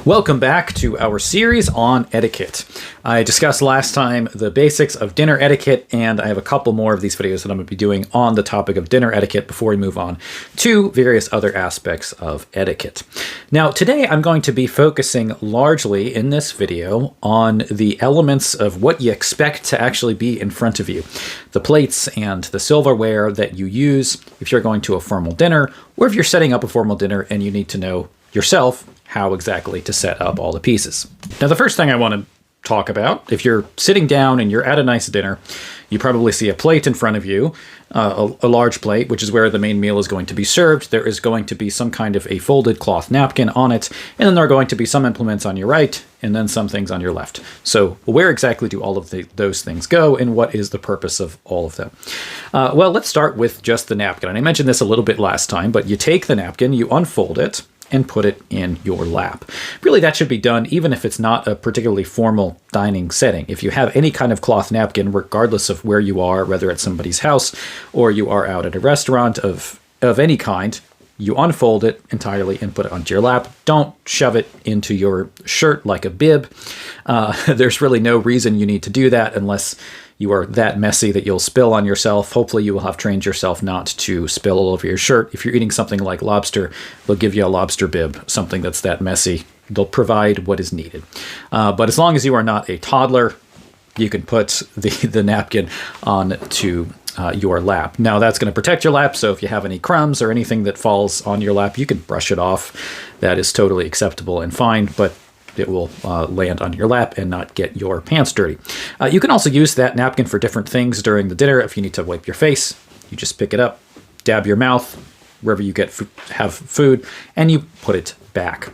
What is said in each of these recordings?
Welcome back to our series on etiquette. I discussed last time the basics of dinner etiquette, and I have a couple more of these videos that I'm going to be doing on the topic of dinner etiquette before we move on to various other aspects of etiquette. Now, today I'm going to be focusing largely in this video on the elements of what you expect to actually be in front of you. The plates and the silverware that you use if you're going to a formal dinner, or if you're setting up a formal dinner and you need to know yourself how exactly to set up all the pieces. Now, the first thing I want to talk about, if you're sitting down and you're at a nice dinner, you probably see a plate in front of you, a large plate, which is where the main meal is going to be served. There is going to be some kind of a folded cloth napkin on it, and then there are going to be some implements on your right, and then some things on your left. So where exactly do all of those things go, and what is the purpose of all of them? Well, let's start with just the napkin. And I mentioned this a little bit last time, but you take the napkin, you unfold it, and put it in your lap. Really, that should be done even if it's not a particularly formal dining setting. If you have any kind of cloth napkin, regardless of where you are, whether at somebody's house or you are out at a restaurant of any kind, you unfold it entirely and put it onto your lap. Don't shove it into your shirt like a bib. There's really no reason you need to do that unless you are that messy that you'll spill on yourself. Hopefully you will have trained yourself not to spill all over your shirt. If you're eating something like lobster, they'll give you a lobster bib, something that's that messy. They'll provide what is needed. But as long as you are not a toddler, you can put the napkin onto your lap. Now, that's going to protect your lap, so if you have any crumbs or anything that falls on your lap, you can brush it off. That is totally acceptable and fine, but it will land on your lap and not get your pants dirty. You can also use that napkin for different things during the dinner. If you need to wipe your face, you just pick it up, dab your mouth, wherever you have food, and you put it back.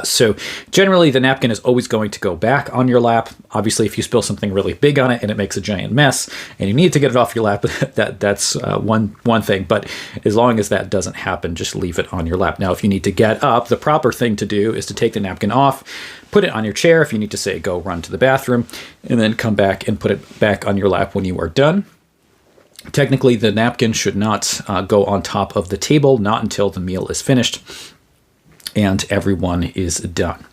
So generally the napkin is always going to go back on your lap. Obviously, if you spill something really big on it and it makes a giant mess and you need to get it off your lap, that's one thing. But as long as that doesn't happen, just leave it on your lap. Now, if you need to get up, the proper thing to do is to take the napkin off, put it on your chair if you need to, say, go run to the bathroom, and then come back and put it back on your lap when you are done. Technically, the napkin should not go on top of the table, not until the meal is finished and everyone is done.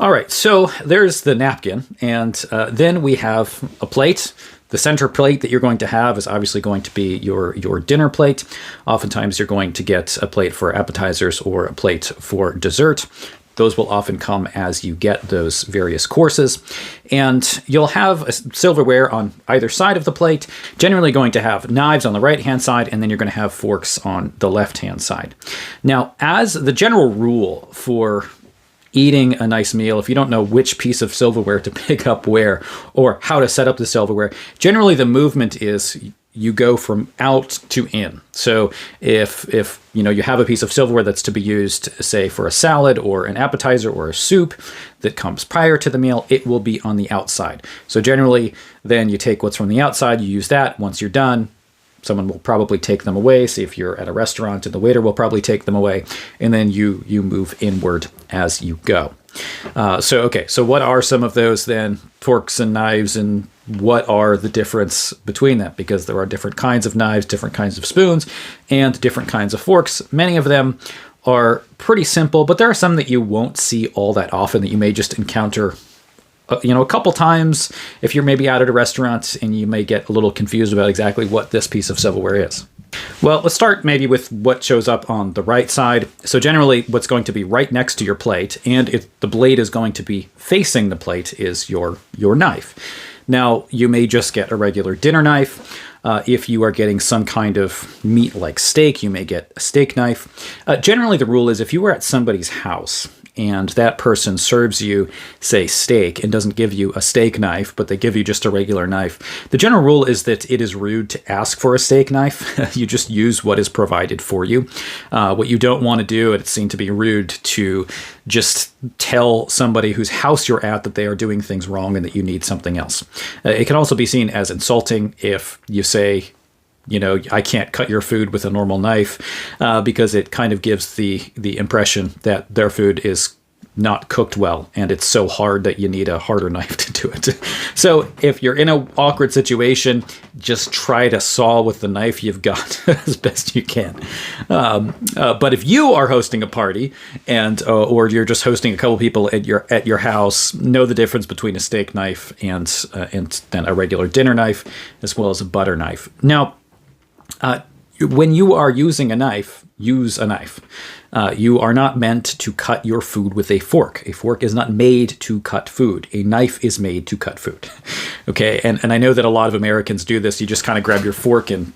All right, so there's the napkin, and then we have a plate. The center plate that you're going to have is obviously going to be your dinner plate. Oftentimes you're going to get a plate for appetizers or a plate for dessert. Those will often come as you get those various courses. And you'll have a silverware on either side of the plate, generally going to have knives on the right-hand side, and then you're going to have forks on the left-hand side. Now, as the general rule for eating a nice meal, if you don't know which piece of silverware to pick up where or how to set up the silverware, generally the movement is you go from out to in. So if you have a piece of silverware that's to be used, say, for a salad or an appetizer or a soup that comes prior to the meal, it will be on the outside. So generally, then you take what's from the outside, you use that. Once you're done, someone will probably take them away. See, if you're at a restaurant, and the waiter will probably take them away, and then you move inward as you go. So what are some of those then? Forks and knives, and what are the difference between them? Because there are different kinds of knives, different kinds of spoons, and different kinds of forks. Many of them are pretty simple, but there are some that you won't see all that often, that you may just encounter a couple times if you're maybe out at a restaurant, and you may get a little confused about exactly what this piece of silverware is. Well, let's start maybe with what shows up on the right side. So generally, what's going to be right next to your plate, and if the blade is going to be facing the plate, is your knife. Now, you may just get a regular dinner knife. If you are getting some kind of meat like steak, you may get a steak knife. Generally, the rule is if you were at somebody's house and that person serves you, say, steak, and doesn't give you a steak knife, but they give you just a regular knife, the general rule is that it is rude to ask for a steak knife. You just use what is provided for you. What you don't want to do, and it's seen to be rude, to just tell somebody whose house you're at that they are doing things wrong and that you need something else. It can also be seen as insulting if you say, I can't cut your food with a normal knife, because it kind of gives the impression that their food is not cooked well, and it's so hard that you need a harder knife to do it. So if you're in an awkward situation, just try to saw with the knife you've got as best you can. But if you are hosting a party, and or you're just hosting a couple people at your house, know the difference between a steak knife and then a regular dinner knife, as well as a butter knife. Now, when you are using a knife, use a knife. You are not meant to cut your food with a fork. A fork is not made to cut food. A knife is made to cut food. Okay, and I know that a lot of Americans do this. You just kind of grab your fork and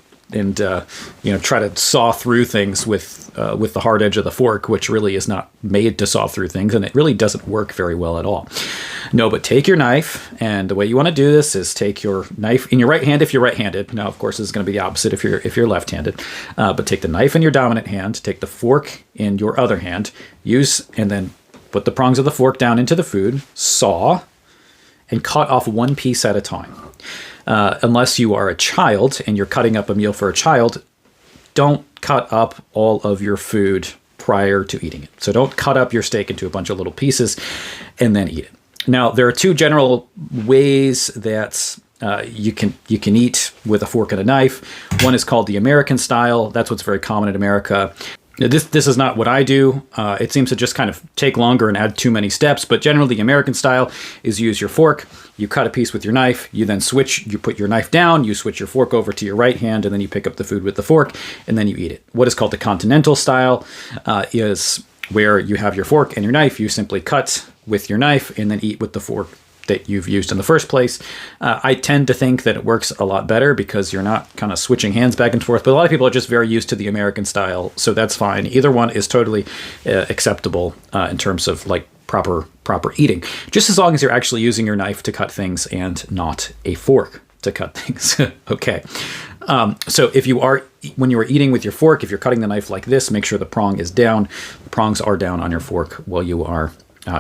try to saw through things with the hard edge of the fork, which really is not made to saw through things, and it really doesn't work very well at all. No, but take your knife, and the way you want to do this is take your knife in your right hand if you're right-handed. Now, of course, this is going to be the opposite if you're left-handed. But take the knife in your dominant hand, take the fork in your other hand, and then put the prongs of the fork down into the food, saw, and cut off one piece at a time. Unless you are a child and you're cutting up a meal for a child, don't cut up all of your food prior to eating it. So don't cut up your steak into a bunch of little pieces and then eat it. Now, there are two general ways that you can eat with a fork and a knife. One is called the American style. That's what's very common in America. This is not what I do. It seems to just kind of take longer and add too many steps, but generally the American style is you use your fork, you cut a piece with your knife, you then you put your knife down, you switch your fork over to your right hand, and then you pick up the food with the fork, and then you eat it. What is called the continental style is where you have your fork and your knife, you simply cut with your knife and then eat with the fork that you've used in the first place. I tend to think that it works a lot better because you're not kind of switching hands back and forth, but a lot of people are just very used to the American style, so that's fine. Either one is totally acceptable in terms of like proper eating, just as long as you're actually using your knife to cut things and not a fork to cut things. Okay. So when you are eating with your fork, if you're cutting the knife like this, make sure the prong is down. The prongs are down on your fork while you are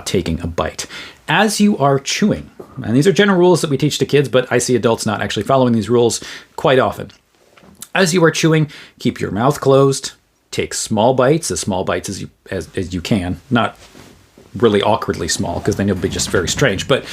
taking a bite. As you are chewing, and these are general rules that we teach to kids, but I see adults not actually following these rules quite often. As you are chewing, keep your mouth closed, take small bites as you can, not really awkwardly small, because then you'll be just very strange, but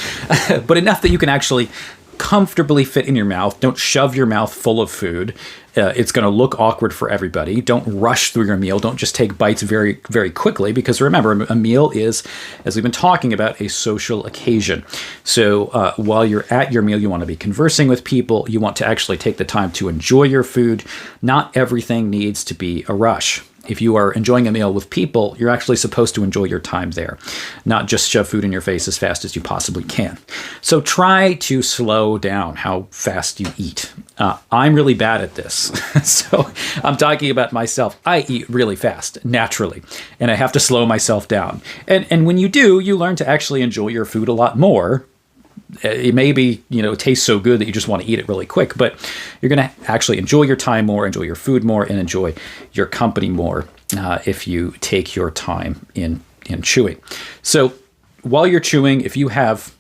enough that you can actually comfortably fit in your mouth. Don't shove your mouth full of food. It's going to look awkward for everybody. Don't rush through your meal. Don't just take bites very, very quickly, because remember, a meal is, as we've been talking about, a social occasion. So while you're at your meal, you want to be conversing with people. You want to actually take the time to enjoy your food. Not everything needs to be a rush. If you are enjoying a meal with people, you're actually supposed to enjoy your time there, not just shove food in your face as fast as you possibly can. So try to slow down how fast you eat. I'm really bad at this. So I'm talking about myself. I eat really fast, naturally, and I have to slow myself down. And when you do, you learn to actually enjoy your food a lot more. It may be, it tastes so good that you just want to eat it really quick, but you're going to actually enjoy your time more, enjoy your food more, and enjoy your company more if you take your time in chewing. So while you're chewing, if you have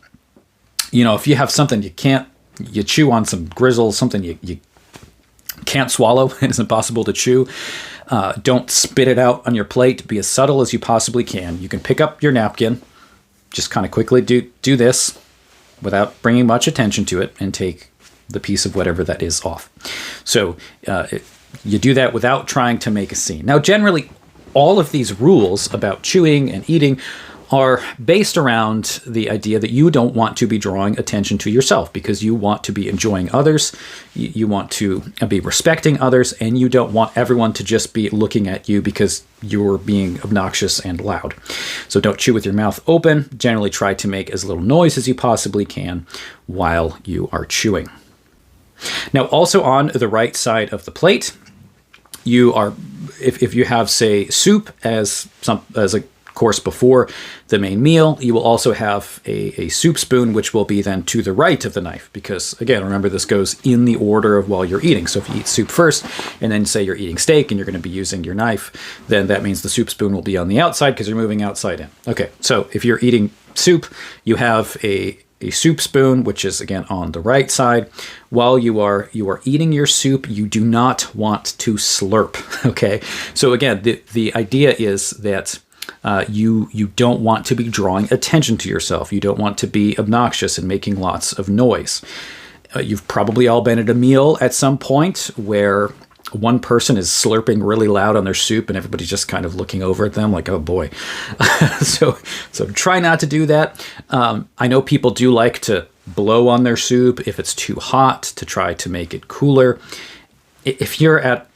something you chew on some grizzle, something you can't swallow, and it's impossible to chew, don't spit it out on your plate. Be as subtle as you possibly can. You can pick up your napkin, just kind of quickly do this, without bringing much attention to it, and take the piece of whatever that is off. So you do that without trying to make a scene. Now, generally, all of these rules about chewing and eating are based around the idea that you don't want to be drawing attention to yourself, because you want to be enjoying others, you want to be respecting others, and you don't want everyone to just be looking at you because you're being obnoxious and loud. So don't chew with your mouth open. Generally try to make as little noise as you possibly can while you are chewing. Now, also on the right side of the plate, if you have, say, soup as a course before the main meal, you will also have a soup spoon, which will be then to the right of the knife, because again, remember, this goes in the order of while you're eating. So if you eat soup first, and then say you're eating steak and you're going to be using your knife, then that means the soup spoon will be on the outside because you're moving outside in. Okay, so if you're eating soup, you have a soup spoon, which is again on the right side. While you are eating your soup, you do not want to slurp. Okay, so again, the idea is that You don't want to be drawing attention to yourself. You don't want to be obnoxious and making lots of noise. You've probably all been at a meal at some point where one person is slurping really loud on their soup and everybody's just kind of looking over at them like, oh boy. So try not to do that. I know people do like to blow on their soup if it's too hot to try to make it cooler. If you're at,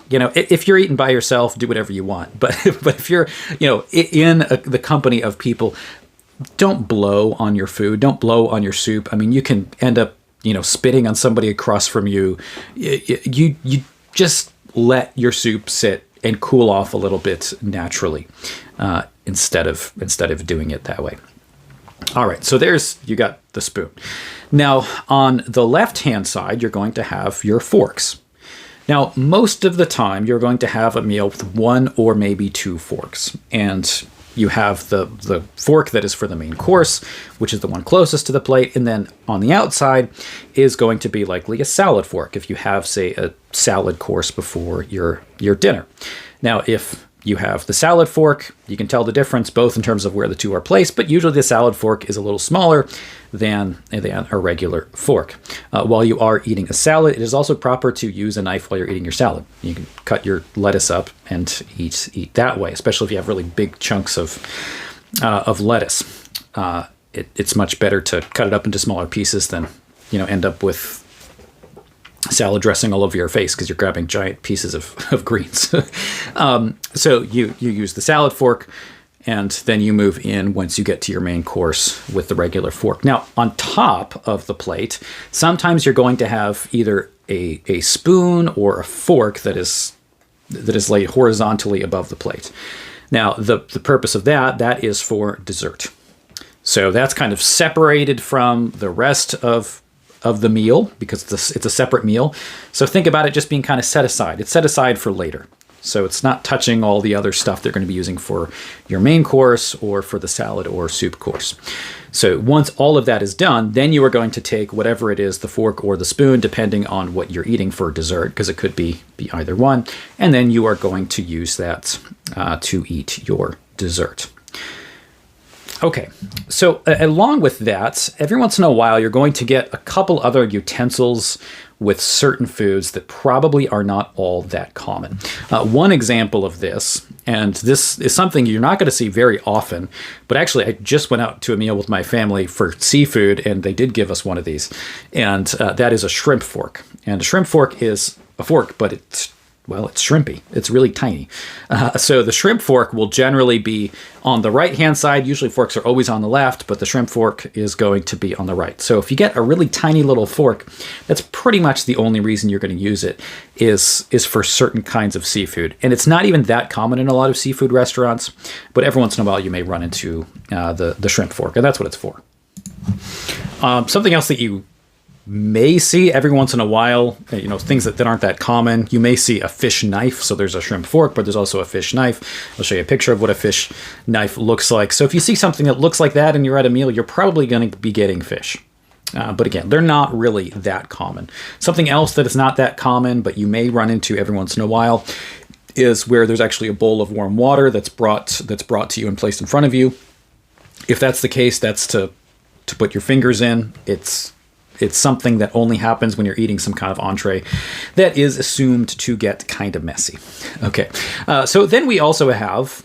if you're eating by yourself, do whatever you want. But if you're, in the company of people, don't blow on your food. Don't blow on your soup. I mean, you can end up, spitting on somebody across from you. You just let your soup sit and cool off a little bit naturally, instead of doing it that way. All right, so you got the spoon. Now, on the left-hand side, you're going to have your forks. Now, most of the time, you're going to have a meal with one or maybe two forks. And you have the fork that is for the main course, which is the one closest to the plate. And then on the outside is going to be likely a salad fork if you have, say, a salad course before your dinner. Now, if you have the salad fork, you can tell the difference both in terms of where the two are placed, but usually the salad fork is a little smaller than a regular fork. While you are eating a salad, it is also proper to use a knife while you're eating your salad. You can cut your lettuce up and eat that way, especially if you have really big chunks of lettuce. It's much better to cut it up into smaller pieces than end up with salad dressing all over your face because you're grabbing giant pieces of greens. So you use the salad fork, and then you move in once you get to your main course with the regular fork. Now, on top of the plate, sometimes you're going to have either a spoon or a fork that is laid horizontally above the plate. Now, the purpose of that is for dessert. So that's kind of separated from the rest of the meal because it's a separate meal. So think about it just being kind of set aside. It's set aside for later. So it's not touching all the other stuff they're going to be using for your main course or for the salad or soup course. So once all of that is done, then you are going to take whatever it is, the fork or the spoon, depending on what you're eating for dessert, because it could be either one. And then you are going to use that to eat your dessert. Okay, so along with that, every once in a while, you're going to get a couple other utensils with certain foods that probably are not all that common. One example of this, and this is something you're not going to see very often, but actually I just went out to a meal with my family for seafood, and they did give us one of these, and that is a shrimp fork. And a shrimp fork is a fork, but it's shrimpy. It's really tiny. So the shrimp fork will generally be on the right-hand side. Usually forks are always on the left, but the shrimp fork is going to be on the right. So if you get a really tiny little fork, that's pretty much the only reason you're going to use it is for certain kinds of seafood. And it's not even that common in a lot of seafood restaurants, but every once in a while you may run into the shrimp fork, and that's what it's for. Something else that you may see every once in a while, things that aren't that common. You may see a fish knife. So there's a shrimp fork, but there's also a fish knife. I'll show you a picture of what a fish knife looks like. So if you see something that looks like that and you're at a meal, you're probably going to be getting fish. But again, they're not really that common. Something else that is not that common, but you may run into every once in a while, is where there's actually a bowl of warm water that's brought to you and placed in front of you. If that's the case, that's to put your fingers in. It's something that only happens when you're eating some kind of entree that is assumed to get kind of messy. Okay, so then we also have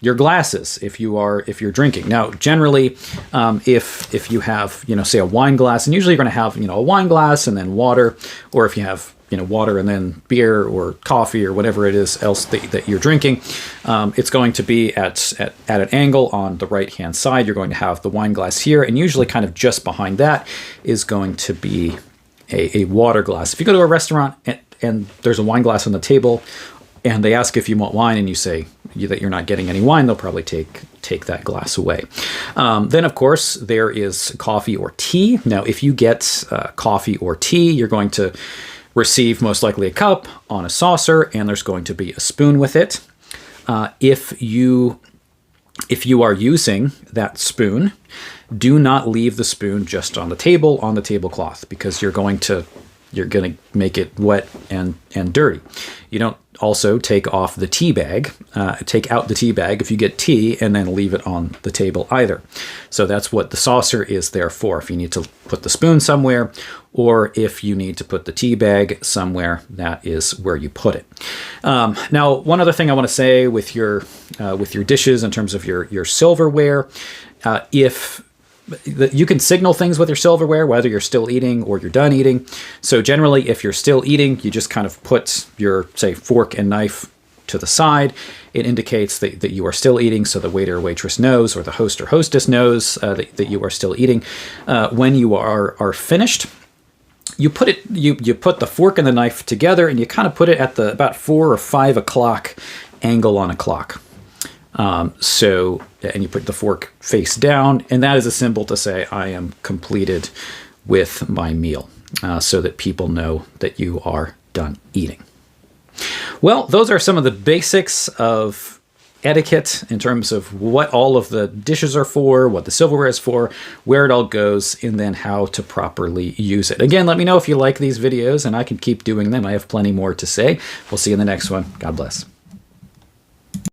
your glasses if you're drinking. Now, generally, if you have say a wine glass, and usually you're going to have a wine glass and then water, or if you have water and then beer or coffee or whatever it is else that you're drinking, it's going to be at an angle on the right-hand side. You're going to have the wine glass here, and usually kind of just behind that is going to be a water glass. If you go to a restaurant and there's a wine glass on the table, and they ask if you want wine, and you say that you're not getting any wine, they'll probably take that glass away. Then, of course, there is coffee or tea. Now, if you get coffee or tea, you're going to receive most likely a cup on a saucer, and there's going to be a spoon with it. If you are using that spoon, do not leave the spoon just on the tablecloth, because you're going to you're going to make it wet and dirty. You don't also take off the tea bag, take out the tea bag if you get tea, and then leave it on the table either. So that's what the saucer is there for. If you need to put the spoon somewhere, or if you need to put the tea bag somewhere, that is where you put it. Now, one other thing I want to say with your dishes in terms of your silverware, you can signal things with your silverware, whether you're still eating or you're done eating. So generally, if you're still eating, you just kind of put your, say, fork and knife to the side. It indicates that you are still eating, so the waiter or waitress knows, or the host or hostess knows that you are still eating. When you are finished, you put the fork and the knife together, and you kind of put it at the about 4 or 5 o'clock angle on a clock. And you put the fork face down, and that is a symbol to say, I am completed with my meal, so that people know that you are done eating. Well, those are some of the basics of etiquette in terms of what all of the dishes are for, what the silverware is for, where it all goes, and then how to properly use it. Again, let me know if you like these videos, and I can keep doing them. I have plenty more to say. We'll see you in the next one. God bless.